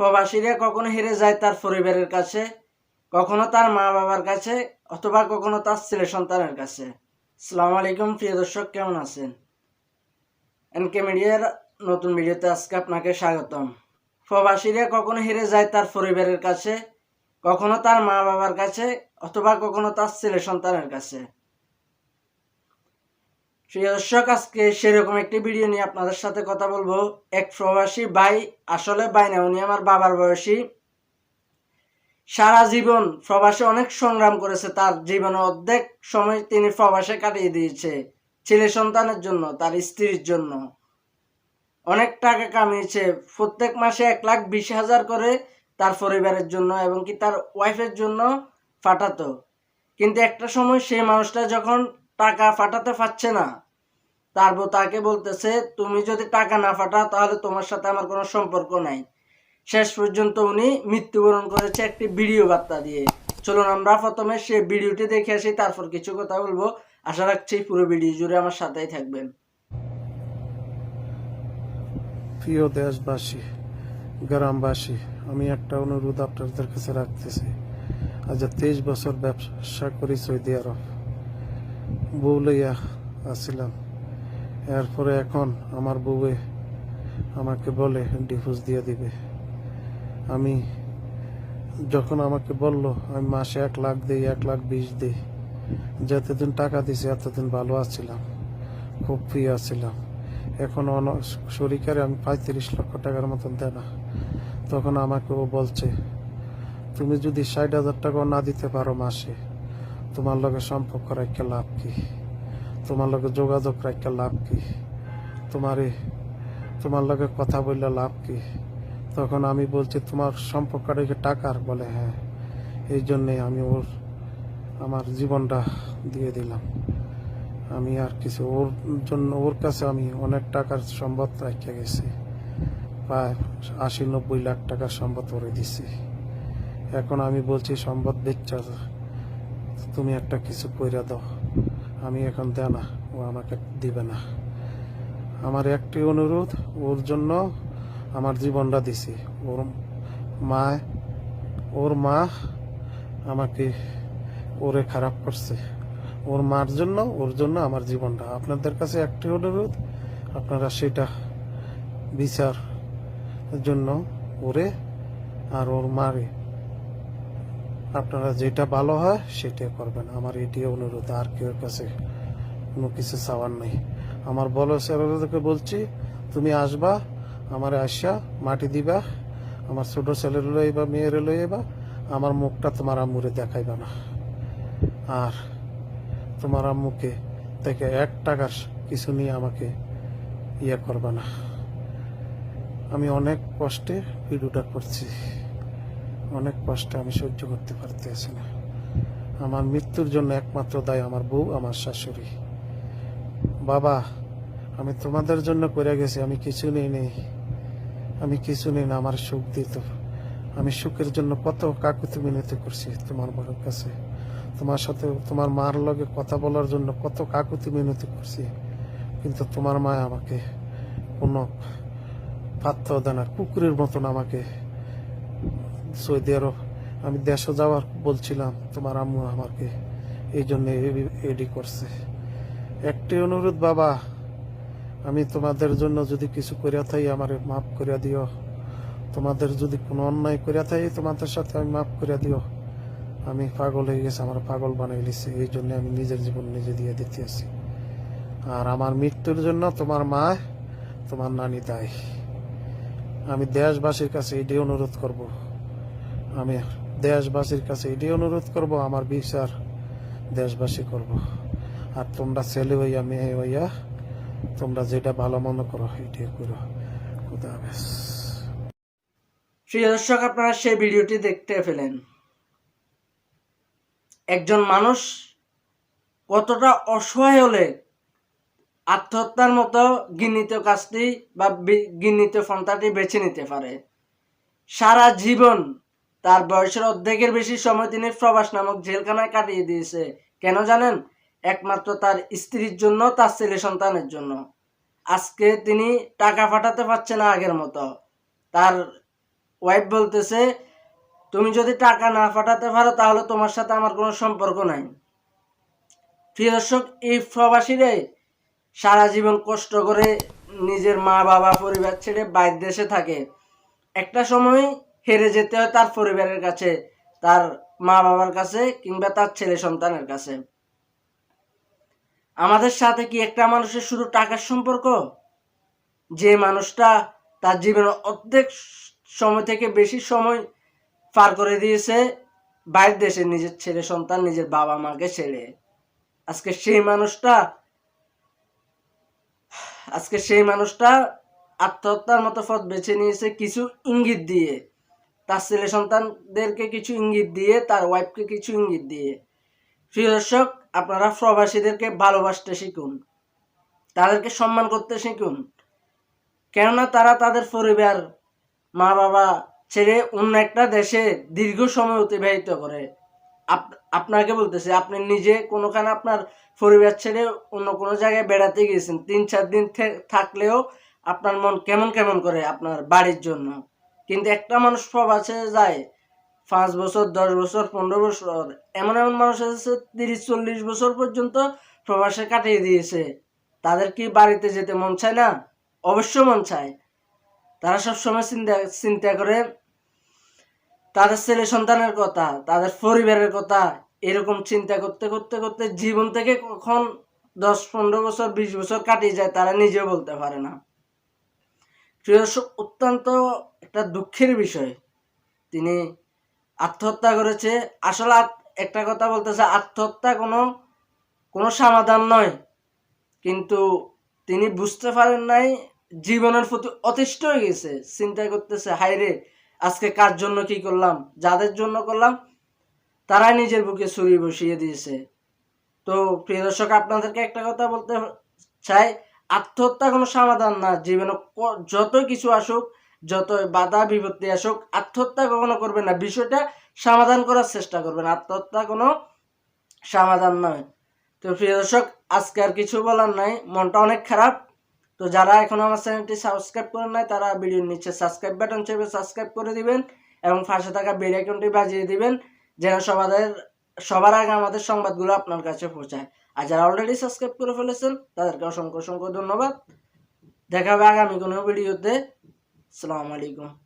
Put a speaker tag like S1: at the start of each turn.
S1: প্রবাসীরা কখনো হেরে যায় তার পরিবারের কাছে, কখনো তার মা বাবার কাছে, অথবা কখনো তার ছেলে সন্তানের কাছে। আসসালামু আলাইকুম প্রিয় দর্শক, কেমন আছেন? এনকে মিডিয়ার নতুন ভিডিওতে আজকে আপনাকে স্বাগতম। প্রবাসীরা কখনো হেরে যায় তার পরিবারের কাছে, কখনো তার মা বাবার কাছে, অথবা কখনো তার ছেলে সন্তানের কাছে। প্রিয় দর্শক, আজকে সেরকম একটি ভিডিও নিয়ে আপনাদের সাথে কথা বলবো। এক প্রবাসী ভাই, আসলে ভাই না, উনি আমার বাবার বয়সী। সারা জীবন প্রবাসে অনেক সংগ্রাম করেছে, তার জীবনের অর্ধেক সময় তিনি প্রবাসে কাটিয়ে দিয়েছে ছেলে সন্তানের জন্য, তার স্ত্রীর জন্য। অনেক টাকা কামিয়েছে, প্রত্যেক মাসে 1,20,000 করে তার পরিবারের জন্য এবং কি তার ওয়াইফের জন্য পাঠাতো। কিন্তু একটা সময় সেই মানুষটা যখন টাকা পাঠাতে পারছে না, তার বউ তাকে বলতেছে, তুমি যদি টাকা না পাঠাও তাহলে তোমার সাথে আমার কোনো সম্পর্ক নাই। শেষ পর্যন্ত উনি মৃত্যুবরণ করেছে একটি ভিডিও বার্তা দিয়ে। চলুন আমরা প্রথমে সে ভিডিওটি দেখে আসি, তারপর কিছু কথা বলবো। আশা রাখছি পুরো ভিডিও জুড়ে আমার সাথেই থাকবেন।
S2: প্রিয় দেশবাসী, গ্রামবাসী, আমি একটা অনুরোধ আপনাদের কাছে রাখতেছি। আজ 23 বছর ব্যবসা করি সৌদি আরব, বউ লইয়া আসছিলাম। এরপরে এখন আমার বউয়ে আমাকে বলে ডিভোর্স দিয়ে দিবে। আমি যখন আমাকে বলল, আমি মাসে 1 লাখ দিই, 1,20,000 দিই। যতদিন টাকা দিছি এতদিন ভালো আছিলাম, খুব ফ্রি আছিলাম। এখন শরীরে আমি 35 লক্ষ টাকার মতন দেয় না। তখন আমাকে ও বলছে, তুমি যদি 60,000 টাকাও না দিতে পারো মাসে, তোমার লগে সম্পর্ক রাখতে লাভ কি? তোমার লগে যোগাযোগ রাখতে লাভ কি? তোমার লগে কথা বললে লাভ কি? তখন আমি বলছি, তোমার সম্পর্ক রেখে টাকার? বলে হ্যাঁ। এই জন্যে আমি আমার জীবনটা দিয়ে দিলাম। আমি আর কিছু ওর জন্য, ওর কাছে আমি অনেক টাকার সম্পদ রেখে গেছি, প্রায় 80-90 লাখ টাকার সম্পদ করে দিছি। এখন আমি বলছি, সম্পদ বেচা তুমি একটা কিছু কইরা দাও। আমি এখন দেয় না, ও আমাকে দিবে না। আমার একটি অনুরোধ, ওর জন্য আমার জীবনটা দিছি। ওর মা আমাকে ওরে খারাপ করছে, ওর মার জন্য, ওর জন্য আমার জীবনটা। আপনাদের কাছে একটি অনুরোধ, আপনারা সেটা বিচার জন্য ওরে আর ওর মারে আপনারা যেটা ভালো হয় সেটা করবেন। আমার এটি অনুরোধ, আর কেউ কাছে কোনো কিছু চাওয়ার নেই। আমার বড় ছেলেদেরকে বলছি, তুমি আসবা, আমার আসা মাটি দিবা, আমার ছোট ছেলের লইবা, মেয়ের লইবা, আমার মুখটা তোমার আম্মুরে দেখাইবা না। আর তোমার আম্মুকে থেকে 1 টাকার কিছু নিয়ে আমাকে ইয়ে করবা না। আমি অনেক কষ্টে ভিডিওটা করছি, অনেক কষ্টে আমি সহ্য করতে পারতেছি না। আমার মৃত্যুর জন্য একমাত্র দায় আমার বউ, আমার শাশুড়ি। বাবা, আমি তোমাদের জন্য করে গেছি, আমি কিছু নেই না। আমার সুখ দিত, আমি সুখের জন্য কত কাকুতি মিনতি করছি তোমার বড়ের কাছে। তোমার সাথে তোমার মার লগে কথা বলার জন্য কত কাকুতি মিনতি করছি, কিন্তু তোমার মা আমাকে কোনো পাত্র দেন না, কুকুরের মতন আমাকে সৌদি আরব আমি দেশে যাওয়ার বলছিলাম, তোমার আম্মু আমাকে এই জন্য এডি করছে। একটি অনুরোধ বাবা, আমি তোমাদের জন্য যদি কিছু করিয়া থাকি আমারে মাফ করিয়া দিও। তোমাদের যদি কোনো অন্যায় করিয়া থাকি তোমাদের সাথে আমি মাফ করিয়া দিও। আমি পাগল হয়ে গেছি, আমার পাগল বানাই লিছে, এই জন্য আমি নিজের জীবন নিজে দিয়ে দিতে আছি। আর আমার মৃত্যুর জন্য তোমার মা, তোমার নানি দায়ী। আমি দেশবাসীর কাছে এটাই অনুরোধ করব, আমার বিচার দেশবাসী করব। আর তোমরা ছেলে হইয়া মেয়ে হইয়া তোমরা যেটা ভালো মনে করো এটাই করো। খুদা হাফেজ।
S1: প্রিয় দর্শক, আপনারা সেই ভিডিওটি দেখতে পেলেন। একজন মানুষ কতটা অসহায় হলে আত্মহত্যার মতো ঘৃণিত কাজটি বা ঘৃণিত পন্থাটি বেছে নিতে পারে। সারা জীবন, তার বয়সের অর্ধেকের বেশি সময় তিনি প্রবাস নামক জেলখানায় কাটিয়ে দিয়েছে। কেন জানেন? একমাত্র তার স্ত্রীর জন্য, তার ছেলে সন্তানের জন্য। আজকে তিনি টাকা পাঠাতে পারছে না আগের মতো, তার ওয়াইফ বলতেছে, তুমি যদি টাকা না পাঠাতে পারো তাহলে তোমার সাথে আমার কোনো সম্পর্ক নাই। প্রিয় দর্শক, এই প্রবাসীরাই সারা জীবন কষ্ট করে নিজের মা বাবা পরিবার ছেড়ে বাইরের দেশে থাকে। একটা সময় হেরে যেতে হয় তার পরিবারের কাছে, তার মা বাবার কাছে, কিংবা তার ছেলে সন্তানের কাছে। আমাদের সাথে কি একটা মানুষের শুধু টাকার সম্পর্ক? যে মানুষটা তার জীবনের অর্ধেক সময় থেকে বেশি সময় পার করে দিয়েছে বাইরের দেশে নিজের ছেলে সন্তান, নিজের বাবা মাকে ছেড়ে, আজকে সেই মানুষটা আত্মহত্যার মতো পথ বেছে নিয়েছে কিছু ইঙ্গিত দিয়ে, তার ছেলে সন্তানদেরকে কিছু ইঙ্গিত দিয়ে, তার ওয়াইফকে কিছু ইঙ্গিত দিয়ে। প্রিয় দর্শক, আপনারা প্রবাসীদেরকে ভালোবাসতে শিখুন, তাদেরকে সম্মান করতে শিখুন, কেননা তারা তাদের পরিবার, মা বাবা ছেড়ে অন্য একটা দেশে দীর্ঘ সময় অতিবাহিত করে। আপনাকে বলতেছে, আপনি নিজে কোনোখানে আপনার পরিবার ছেড়ে অন্য কোনো জায়গায় বেড়াতে গিয়েছেন, 3-4 দিন থাকলেও আপনার মন কেমন কেমন করে আপনার বাড়ির জন্য। কিন্তু একটা মানুষ প্রবাসে যায় 5 বছর, 10 বছর, 15 বছর, এমন এমন মানুষ আছে 30-40 বছর পর্যন্ত প্রবাসে কাটিয়ে দিয়েছে। তাদের কি বাড়িতে যেতে মন চায় না? অবশ্য মন চায়। তারা সবসময় চিন্তা করে তাদের ছেলে সন্তানের কথা, তাদের পরিবারের কথা। এরকম চিন্তা করতে করতে করতে জীবন থেকে কখন 10-15 বছর, 20 বছর কাটিয়ে যায় তারা নিজেও বলতে পারে না। প্রিয় দর্শক, অত্যন্ত একটা দুঃখের বিষয়, তিনি আত্মহত্যা করেছে। আসলে একটা কথা বলতেছে, আত্মহত্যা কোনো সমাধান নয়, কিন্তু তিনি বুঝতে পারেন নাই, জীবনের প্রতি অতিষ্ঠ হয়ে গেছে। চিন্তা করতেছে, হায়রে আজকে কার জন্য কি করলাম, যাদের জন্য করলাম তারাই নিজের বুকে ছুরি বসিয়ে দিয়েছে। তো প্রিয় দর্শক, আপনাদেরকে একটা কথা বলতে চাই, আত্মহত্যা কোনো সমাধান না। জীবনে যত কিছু আসুক, যত বাধা বিপত্তি আসুক, আত্মহত্যা কখনো করবেন না। বিষয়টা সমাধান করার চেষ্টা করবেন, আত্মহত্যা কোনো সমাধান নয়। তো প্রিয় দর্শক, আজকে আর কিছু বলার নাই, মনটা অনেক খারাপ। তো যারা এখনো আমার চ্যানেলটি সাবস্ক্রাইব করেন নাই, তারা ভিডিওর নিচে সাবস্ক্রাইব বাটন চেপে সাবস্ক্রাইব করে দিবেন এবং পাশে থাকা বেল আইকনটি বাজিয়ে দিবেন, যেন সবার আগে আমাদের সংবাদগুলো আপনার কাছে পৌঁছায়। আর যারা অলরেডি সাবস্ক্রাইব করে ফেলেছেন তাদেরকে অসংখ্য অসংখ্য ধন্যবাদ। দেখা হবে আগামী কোনো ভিডিওতে। আসসালামু আলাইকুম।